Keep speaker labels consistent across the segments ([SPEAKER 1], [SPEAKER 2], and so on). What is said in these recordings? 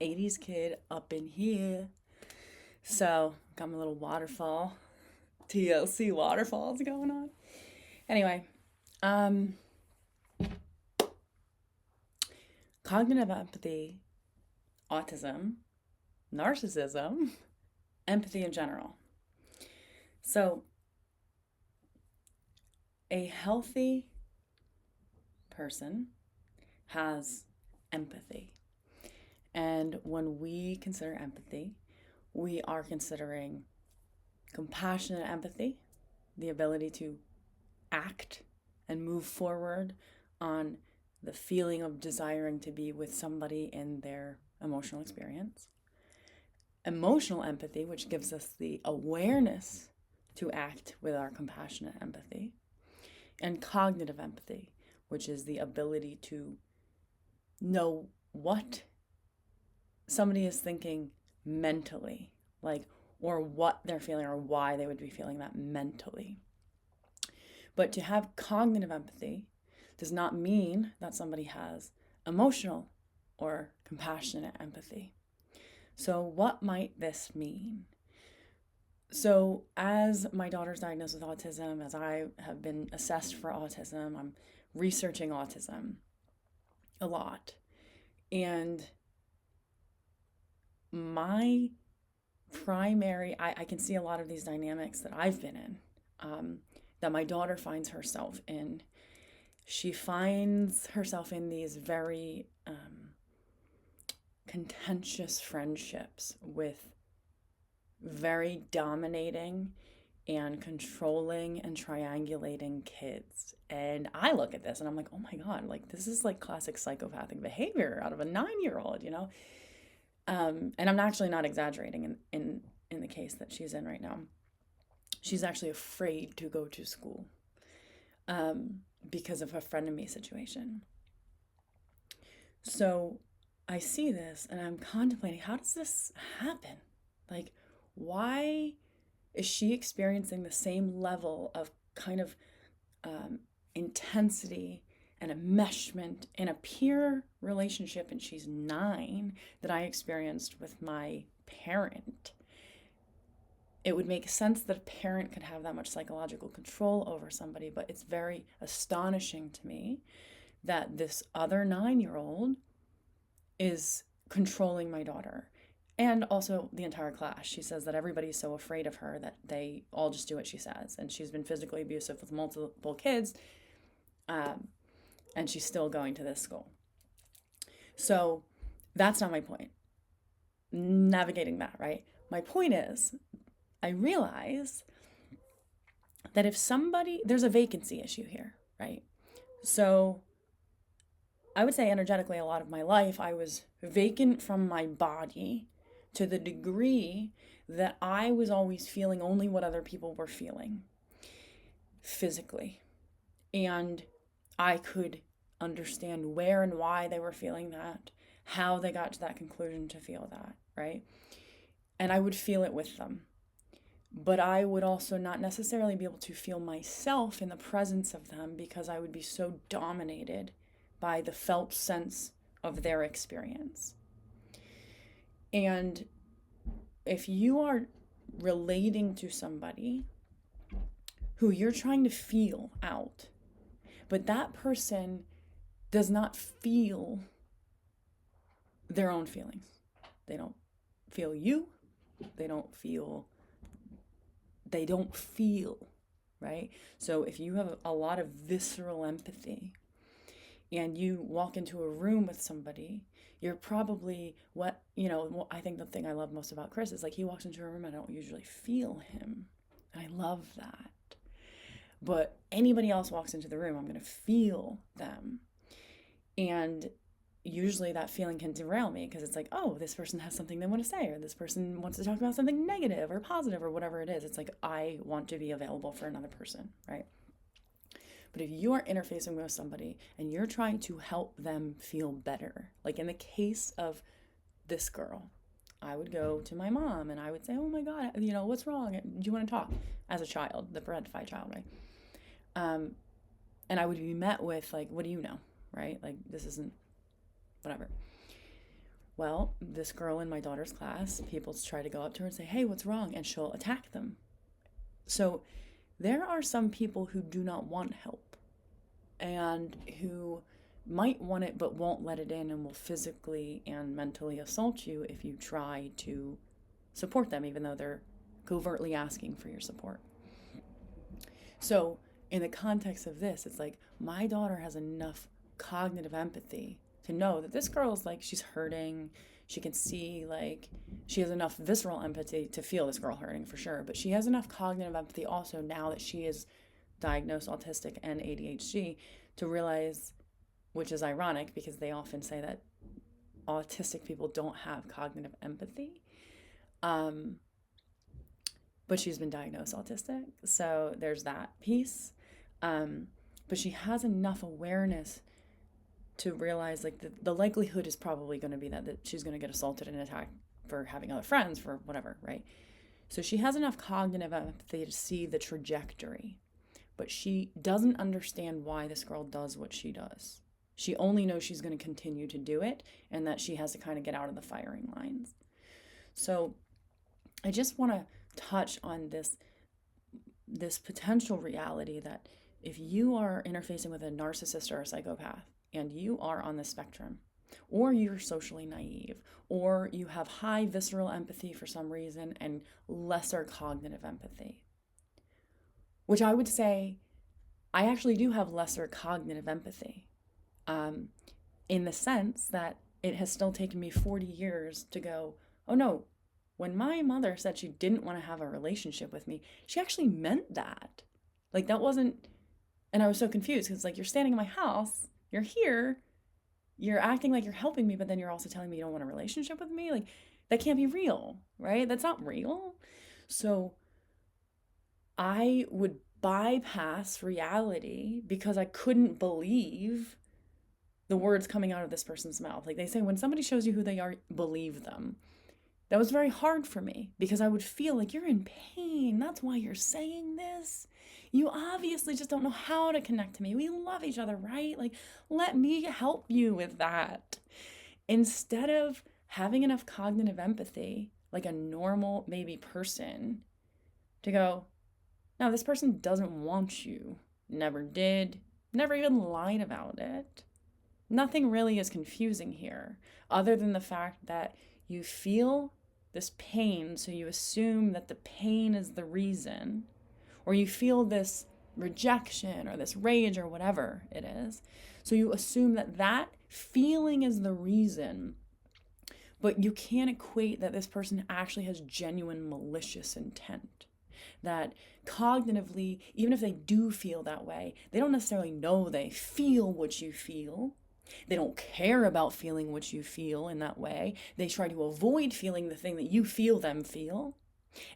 [SPEAKER 1] 80s kid up in here. So, got my little waterfall, TLC waterfalls going on. Anyway, um, cognitive empathy, autism, narcissism, empathy in general. So, a healthy person has empathy. And when we consider empathy, we are considering compassionate empathy, the ability to act and move forward on the feeling of desiring to be with somebody in their emotional experience. Emotional empathy, which gives us the awareness to act with our compassionate empathy. And cognitive empathy, which is the ability to know what somebody is thinking mentally, like, or what they're feeling or why they would be feeling that mentally. But to have cognitive empathy does not mean that somebody has emotional or compassionate empathy. So what might this mean? So as my daughter's diagnosed with autism, as I have been assessed for autism, I'm researching autism a lot. And my primary, I can see a lot of these dynamics that I've been in, that my daughter finds herself in. She finds herself in these very contentious friendships with very dominating and controlling and triangulating kids. And I look at this and I'm like, oh my God, like this is like classic psychopathic behavior out of a 9-year-old, you know? And I'm actually not exaggerating in the case that she's in right now. She's actually afraid to go to school because of a frenemy situation. So I see this and I'm contemplating, how does this happen? Like, why is she experiencing the same level of kind of intensity and enmeshment in a peer relationship, and she's 9, that I experienced with my parent? It would make sense that a parent could have that much psychological control over somebody, but it's very astonishing to me that this other 9-year-old is controlling my daughter. And also the entire class. She says that everybody's so afraid of her that they all just do what she says. And she's been physically abusive with multiple kids. And she's still going to this school. So that's not my point. Navigating that, right? My point is, I realize that if somebody, there's a vacancy issue here, right? So I would say energetically, a lot of my life, I was vacant from my body to the degree that I was always feeling only what other people were feeling physically. And I could understand where and why they were feeling that, how they got to that conclusion to feel that, right? And I would feel it with them. But I would also not necessarily be able to feel myself in the presence of them because I would be so dominated by the felt sense of their experience. And if you are relating to somebody who you're trying to feel out, but that person does not feel their own feelings. They don't feel you. They don't feel, right? So if you have a lot of visceral empathy and you walk into a room with somebody, you're probably, I think the thing I love most about Chris is like he walks into a room and I don't usually feel him. And I love that. But anybody else walks into the room, I'm going to feel them. And usually that feeling can derail me because it's like, oh, this person has something they want to say, or this person wants to talk about something negative or positive or whatever it is. It's like, I want to be available for another person, right? But if you are interfacing with somebody and you're trying to help them feel better, like in the case of this girl, I would go to my mom and I would say, oh my God, what's wrong? Do you want to talk? As a child, the parentified child, right? And I would be met with like, what do you know, right? Like, this isn't, whatever. Well, this girl in my daughter's class, people try to go up to her and say, hey, what's wrong? And she'll attack them. So there are some people who do not want help and who might want it but won't let it in and will physically and mentally assault you if you try to support them, even though they're covertly asking for your support. So in the context of this, it's like my daughter has enough cognitive empathy to know that this girl is like, she's hurting. She can see, like, she has enough visceral empathy to feel this girl hurting for sure. But she has enough cognitive empathy also now that she is diagnosed autistic and ADHD to realize, which is ironic because they often say that autistic people don't have cognitive empathy. But she's been diagnosed autistic. So there's that piece. But she has enough awareness to realize, like, the likelihood is probably going to be that she's going to get assaulted and attacked for having other friends, for whatever, right? So she has enough cognitive empathy to see the trajectory, but she doesn't understand why this girl does what she does. She only knows she's going to continue to do it and that she has to kind of get out of the firing lines. So I just want to touch on this potential reality that if you are interfacing with a narcissist or a psychopath, and you are on the spectrum, or you're socially naive, or you have high visceral empathy for some reason and lesser cognitive empathy, which I would say I actually do have lesser cognitive empathy, in the sense that it has still taken me 40 years to go, oh no, when my mother said she didn't want to have a relationship with me, she actually meant that. Like, that wasn't, and I was so confused because, like, you're standing in my house, you're here, you're acting like you're helping me, but then you're also telling me you don't want a relationship with me. Like, that can't be real, right? That's not real. So I would bypass reality because I couldn't believe the words coming out of this person's mouth. Like they say, when somebody shows you who they are, believe them. That was very hard for me because I would feel like, you're in pain. That's why you're saying this. You obviously just don't know how to connect to me. We love each other, right? Like, let me help you with that. Instead of having enough cognitive empathy, like a normal maybe person, to go, no, this person doesn't want you. Never did. Never even lied about it. Nothing really is confusing here, other than the fact that you feel this pain, so you assume that the pain is the reason, or you feel this rejection or this rage or whatever it is. So you assume that that feeling is the reason, but you can't equate that this person actually has genuine malicious intent. That cognitively, even if they do feel that way, they don't necessarily know they feel what you feel. They don't care about feeling what you feel in that way. They try to avoid feeling the thing that you feel them feel,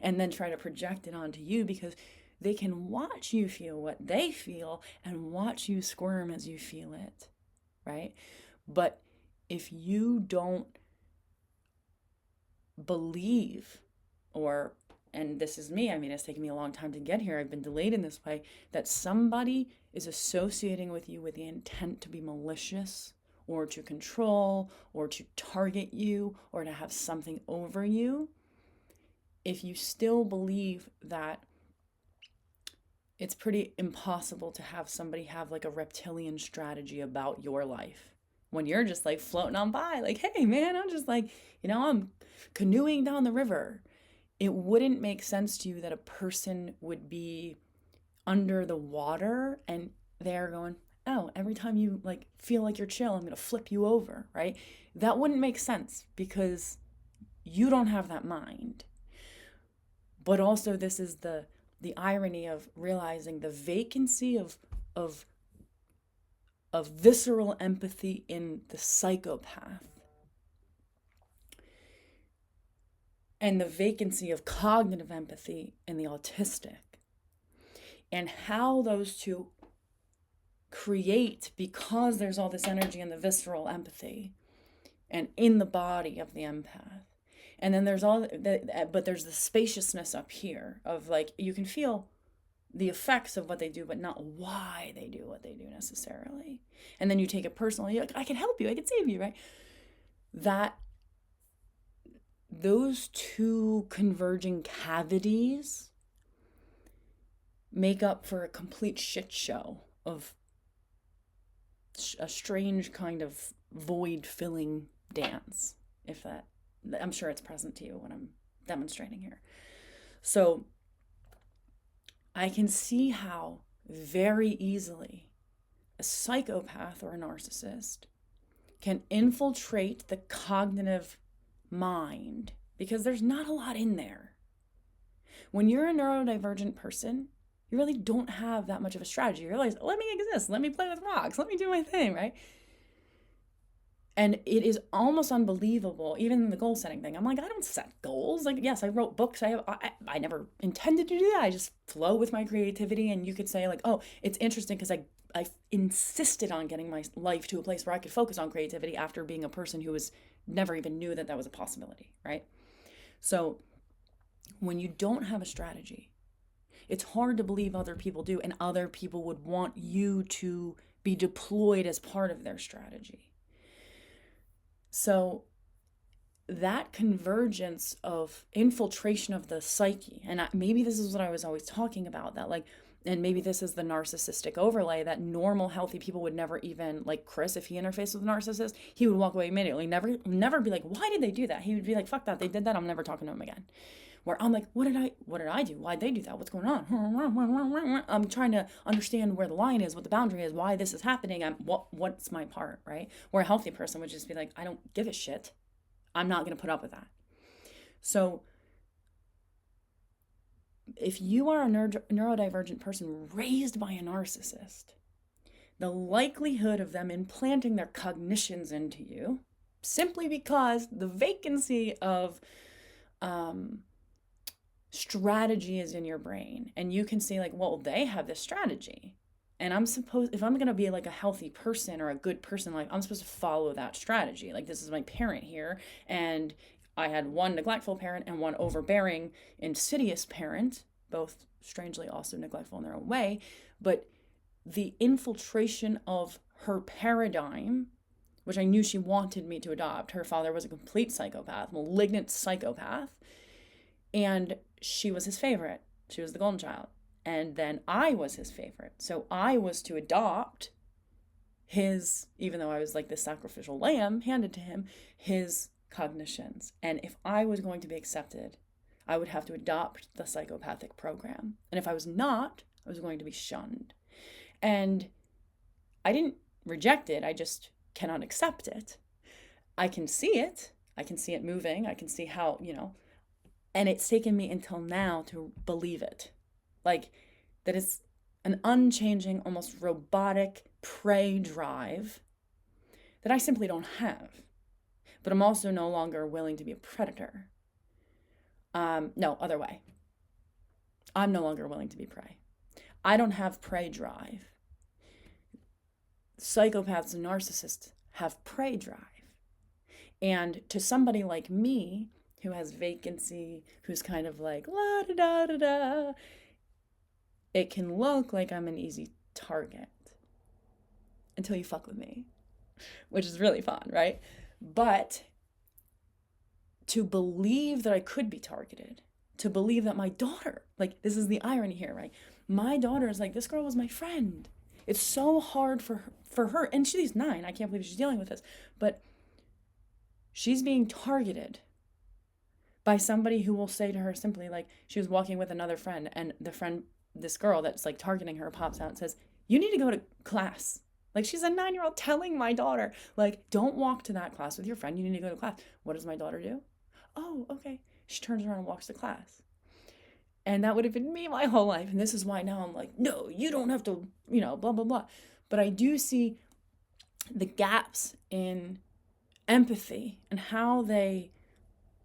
[SPEAKER 1] and then try to project it onto you because they can watch you feel what they feel and watch you squirm as you feel it, right? But if you don't believe, and this is me, I mean, it's taken me a long time to get here, I've been delayed in this way, that somebody is associating with you with the intent to be malicious or to control or to target you or to have something over you, if you still believe that it's pretty impossible to have somebody have like a reptilian strategy about your life when you're just like floating on by, like, hey man, I'm just like, I'm canoeing down the river. It wouldn't make sense to you that a person would be under the water and they're going, oh, every time you like feel like you're chill, I'm going to flip you over, right? That wouldn't make sense because you don't have that mind. But also this is the irony of realizing the vacancy of visceral empathy in the psychopath and the vacancy of cognitive empathy in the autistic, and how those two create, because there's all this energy in the visceral empathy and in the body of the empath. And then there's but there's the spaciousness up here of like, you can feel the effects of what they do, but not why they do what they do necessarily. And then you take it personally, you're like, I can help you, I can save you, right? That those two converging cavities make up for a complete shit show of a strange kind of void filling dance, if that, I'm sure it's present to you when I'm demonstrating here. So I can see how very easily a psychopath or a narcissist can infiltrate the cognitive mind because there's not a lot in there. When you're a neurodivergent person, you really don't have that much of a strategy. You realize, let me exist, let me play with rocks, let me do my thing, right? And it is almost unbelievable, even in the goal setting thing. I'm like, I don't set goals. Like, yes, I wrote books. I never intended to do that. I just flow with my creativity. And you could say like, oh, it's interesting because I insisted on getting my life to a place where I could focus on creativity after being a person who was never even knew that that was a possibility, right? So when you don't have a strategy, it's hard to believe other people do, and other people would want you to be deployed as part of their strategy. So that convergence of infiltration of the psyche, and maybe this is what I was always talking about, that like, and maybe this is the narcissistic overlay that normal healthy people would never even, like Chris, if he interfaced with a narcissist, he would walk away immediately, never be like, why did they do that? He would be like, fuck that, they did that, I'm never talking to him again. Where I'm like, what did I do? Why'd they do that? What's going on? I'm trying to understand where the line is, what the boundary is, why this is happening. What's my part, right? Where a healthy person would just be like, I don't give a shit. I'm not going to put up with that. So if you are a neurodivergent person raised by a narcissist, the likelihood of them implanting their cognitions into you, simply because the vacancy of strategy is in your brain, and you can see like, well, they have this strategy, and if I'm going to be like a healthy person or a good person, like I'm supposed to follow that strategy. Like, this is my parent here, and I had one neglectful parent and one overbearing, insidious parent, both strangely also neglectful in their own way, but the infiltration of her paradigm, which I knew she wanted me to adopt. Her father was a complete psychopath, malignant psychopath, and she was his favorite. She was the golden child. And then I was his favorite. So I was to adopt his, even though I was like the sacrificial lamb handed to him, his cognitions. And if I was going to be accepted, I would have to adopt the psychopathic program. And if I was not, I was going to be shunned. And I didn't reject it. I just cannot accept it. I can see it. I can see it moving. I can see how, and it's taken me until now to believe it. Like, that it's an unchanging, almost robotic prey drive that I simply don't have. But I'm also no longer willing to be a predator. No, other way. I'm no longer willing to be prey. I don't have prey drive. Psychopaths and narcissists have prey drive. And to somebody like me, who has vacancy, who's kind of like, la da da da da, it can look like I'm an easy target until you fuck with me, which is really fun, right? But to believe that I could be targeted, to believe that my daughter, like, this is the irony here, right? My daughter is like, this girl was my friend. It's so hard for her, and she's 9. I can't believe she's dealing with this, but she's being targeted by somebody who will say to her simply, like, she was walking with another friend, and the friend, this girl that's like targeting her, pops out and says, you need to go to class. Like, she's a 9-year-old telling my daughter, like, don't walk to that class with your friend. You need to go to class. What does my daughter do? Oh, okay. She turns around and walks to class. And that would have been me my whole life. And this is why now I'm like, no, you don't have to, blah, blah, blah. But I do see the gaps in empathy and how they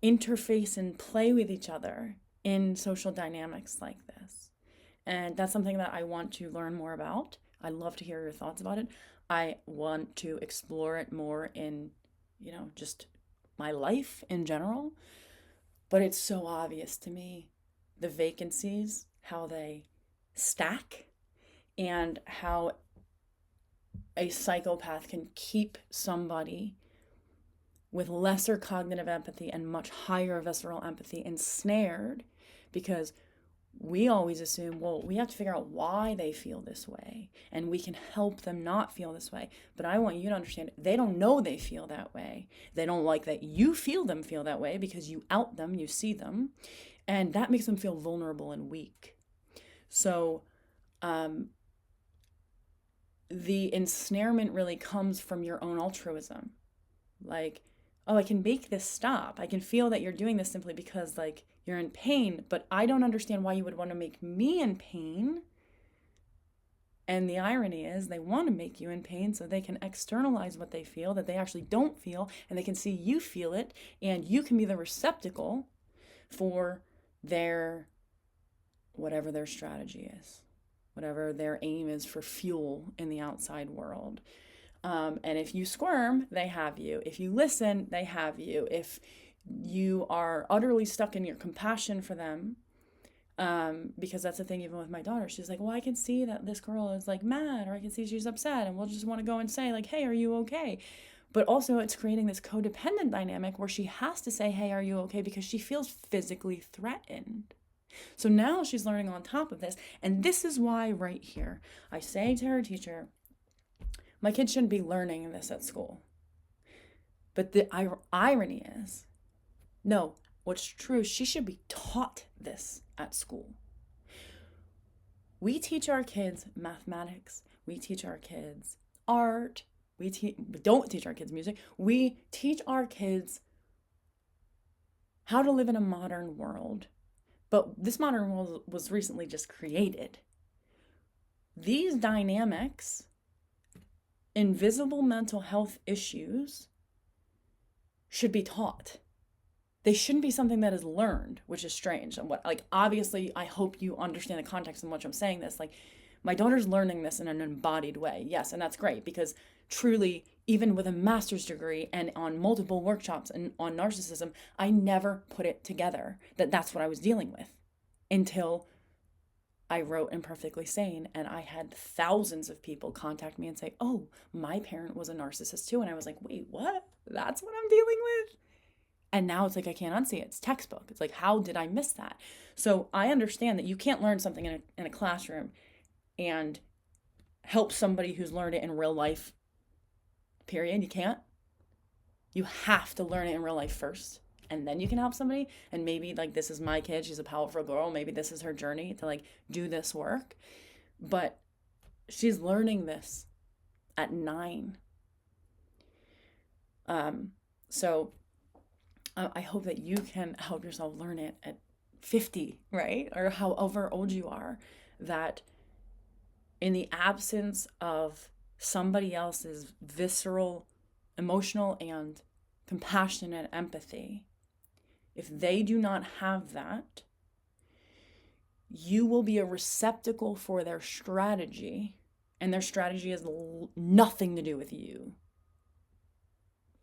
[SPEAKER 1] interface and play with each other in social dynamics like this. And that's something that I want to learn more about. I'd love to hear your thoughts about it. I want to explore it more in, just my life in general. But it's so obvious to me, the vacancies, how they stack, and how a psychopath can keep somebody with lesser cognitive empathy and much higher visceral empathy ensnared because we always assume, well, we have to figure out why they feel this way and we can help them not feel this way. But I want you to understand, they don't know they feel that way. They don't like that you feel them feel that way because you out them, you see them, and that makes them feel vulnerable and weak. So the ensnarement really comes from your own altruism. Like, oh, I can make this stop. I can feel that you're doing this simply because like you're in pain, but I don't understand why you would want to make me in pain. And the irony is they want to make you in pain so they can externalize what they feel that they actually don't feel, and they can see you feel it, and you can be the receptacle for their, whatever their strategy is, whatever their aim is for fuel in the outside world. And if you squirm, they have you. If you listen, they have you. If you are utterly stuck in your compassion for them, because that's the thing, even with my daughter, she's like, well, I can see that this girl is like mad, or I can see she's upset, and we'll just want to go and say like, hey, are you okay? But also it's creating this codependent dynamic where she has to say, hey, are you okay? Because she feels physically threatened. So now she's learning on top of this. And this is why right here, I say to her teacher, my kids shouldn't be learning this at school. But the irony is, no, what's true, she should be taught this at school. We teach our kids mathematics. We teach our kids art. We don't teach our kids music. We teach our kids how to live in a modern world. But this modern world was recently just created. These dynamics, invisible mental health issues, should be taught. They shouldn't be something that is learned, which is strange. And what, like, obviously, I hope you understand the context in which I'm saying this. Like, my daughter's learning this in an embodied way. Yes, and that's great, because truly, even with a master's degree and on multiple workshops and on narcissism, I never put it together that that's what I was dealing with until I wrote Imperfectly Sane, and I had thousands of people contact me and say, oh, my parent was a narcissist too. And I was like, wait, what? That's what I'm dealing with? And now it's like, I can't unsee it. It's textbook. It's like, how did I miss that? So I understand that you can't learn something in a classroom and help somebody who's learned it in real life, period. You can't. You have to learn it in real life first, and then you can help somebody. And maybe like, this is my kid, she's a powerful girl, maybe this is her journey to like do this work, but she's learning this at 9. So I hope that you can help yourself learn it at 50, right? Or however old you are, that in the absence of somebody else's visceral, emotional, and compassionate empathy, if they do not have that, you will be a receptacle for their strategy, and their strategy has nothing to do with you,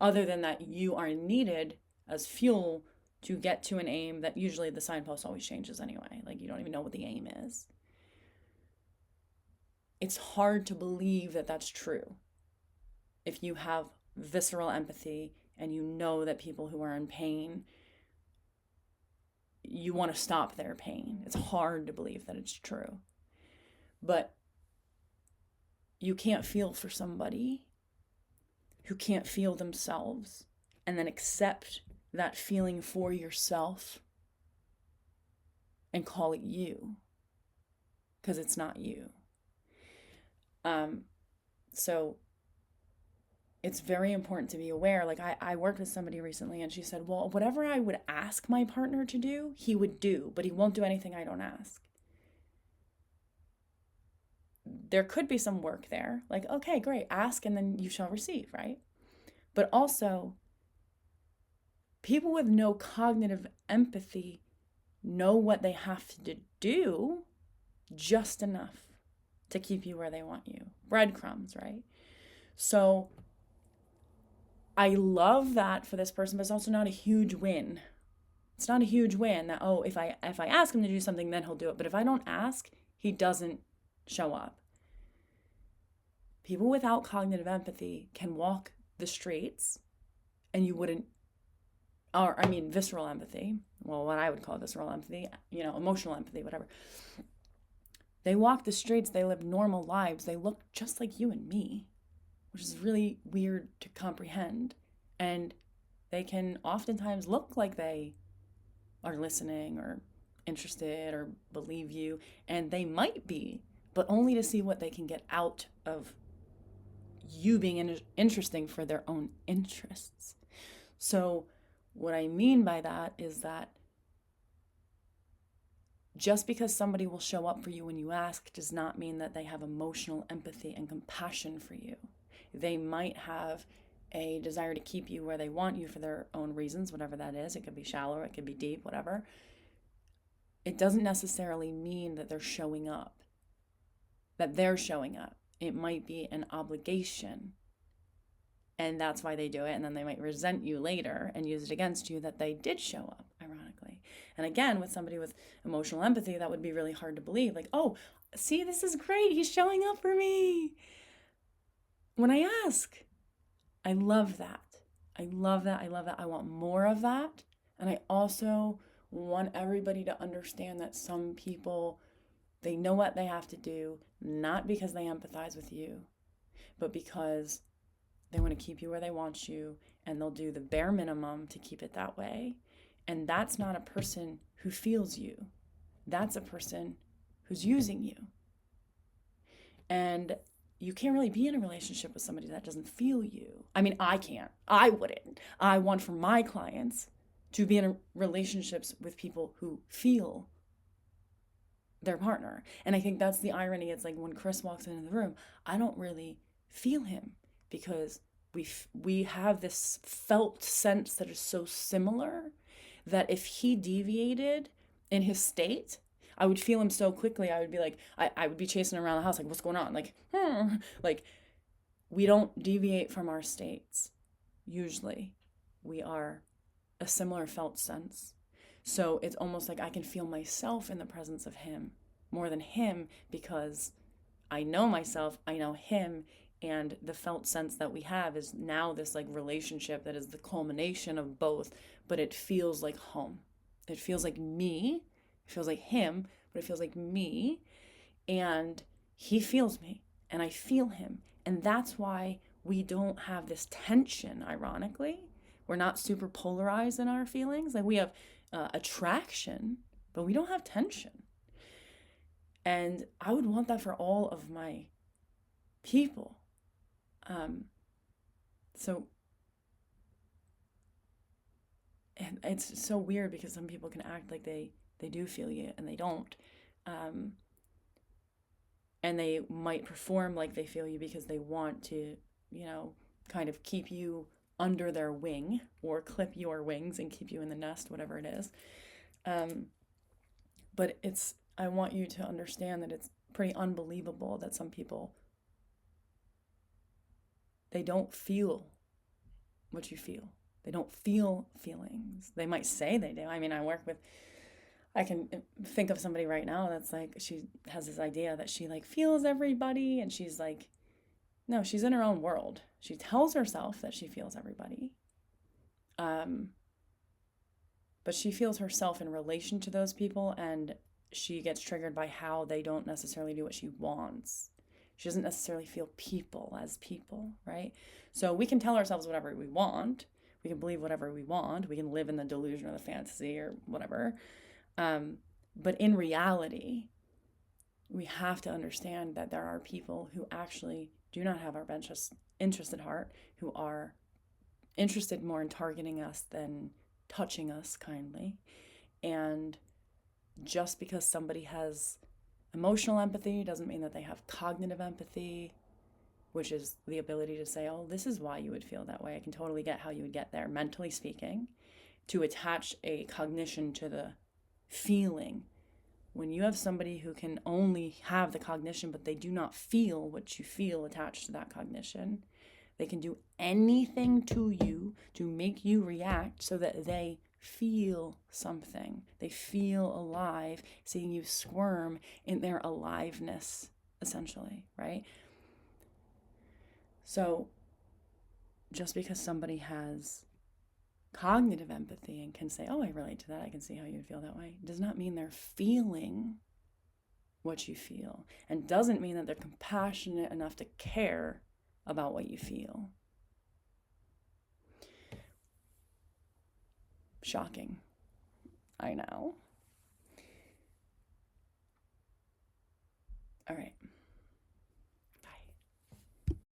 [SPEAKER 1] other than that you are needed as fuel to get to an aim that usually the signpost always changes anyway. Like, you don't even know what the aim is. It's hard to believe that that's true if you have visceral empathy and you know that people who are in pain, you want to stop their pain. It's hard to believe that it's true. But you can't feel for somebody who can't feel themselves and then accept that feeling for yourself and call it you, because it's not you. So it's very important to be aware. Like, I worked with somebody recently, and she said, well, whatever I would ask my partner to do, he would do, but he won't do anything I don't ask. There could be some work there. Like, okay, great, ask and then you shall receive, right? But also, people with no cognitive empathy know what they have to do just enough to keep you where they want you. Breadcrumbs, right? So I love that for this person, but it's also not a huge win. It's not a huge win that, oh, if I ask him to do something, then he'll do it. But if I don't ask, he doesn't show up. People without cognitive empathy can walk the streets and you wouldn't, or I mean, visceral empathy, well, what I would call visceral empathy, emotional empathy, whatever. They walk the streets, they live normal lives, they look just like you and me, which is really weird to comprehend. And they can oftentimes look like they are listening or interested or believe you, and they might be, but only to see what they can get out of you being interesting for their own interests. So what I mean by that is that just because somebody will show up for you when you ask does not mean that they have emotional empathy and compassion for you. They might have a desire to keep you where they want you for their own reasons, whatever that is. It could be shallow, it could be deep, whatever. It doesn't necessarily mean that they're showing up, It might be an obligation, and that's why they do it. And then they might resent you later and use it against you that they did show up, ironically. And again, with somebody with emotional empathy, that would be really hard to believe. Like, oh, see, this is great. He's showing up for me when I ask. I love that. I love that. I want more of that. And I also want everybody to understand that some people, they know what they have to do, not because they empathize with you, but because they want to keep you where they want you, and they'll do the bare minimum to keep it that way. And that's not a person who feels you. That's a person who's using you. And you can't really be in a relationship with somebody that doesn't feel you. I mean, I can't. I wouldn't. I want for my clients to be in relationships with people who feel their partner. And I think that's the irony. It's like when Chris walks into the room, I don't really feel him because we have this felt sense that is so similar that if he deviated in his state, I would feel him so quickly. I would be like, I would be chasing around the house, like, what's going on? Like, we don't deviate from our states. Usually, we are a similar felt sense. So it's almost like I can feel myself in the presence of him more than him because I know myself, I know him, and the felt sense that we have is now this like relationship that is the culmination of both, but it feels like home. It feels like me. It feels like him, but it feels like me, and he feels me, and I feel him. And that's why we don't have this tension, ironically. We're not super polarized in our feelings. Like we have attraction, but we don't have tension. And I would want that for all of my people. So and it's so weird because some people can act like they do feel you and they don't. And they might perform like they feel you because they want to, kind of keep you under their wing or clip your wings and keep you in the nest, whatever it is. But I want you to understand that it's pretty unbelievable that some people, they don't feel what you feel. They don't feel feelings. They might say they do. I mean, I can think of somebody right now that's like, she has this idea that she like feels everybody, and she's like, no, she's in her own world. She tells herself that she feels everybody. But she feels herself in relation to those people, and she gets triggered by how they don't necessarily do what she wants. She doesn't necessarily feel people as people, right? So we can tell ourselves whatever we want. We can believe whatever we want. We can live in the delusion or the fantasy or whatever. But in reality, we have to understand that there are people who actually do not have our best interest at heart, who are interested more in targeting us than touching us kindly. And just because somebody has emotional empathy doesn't mean that they have cognitive empathy, which is the ability to say, oh, this is why you would feel that way. I can totally get how you would get there, mentally speaking, to attach a cognition to the feeling. When you have somebody who can only have the cognition, but they do not feel what you feel attached to that cognition, they can do anything to you to make you react so that they feel something. They feel alive, seeing you squirm in their aliveness, essentially, right? So just because somebody has cognitive empathy and can say, oh, I relate to that, I can see how you feel that way, does not mean they're feeling what you feel, and doesn't mean that they're compassionate enough to care about what you feel. Shocking. I know. All right.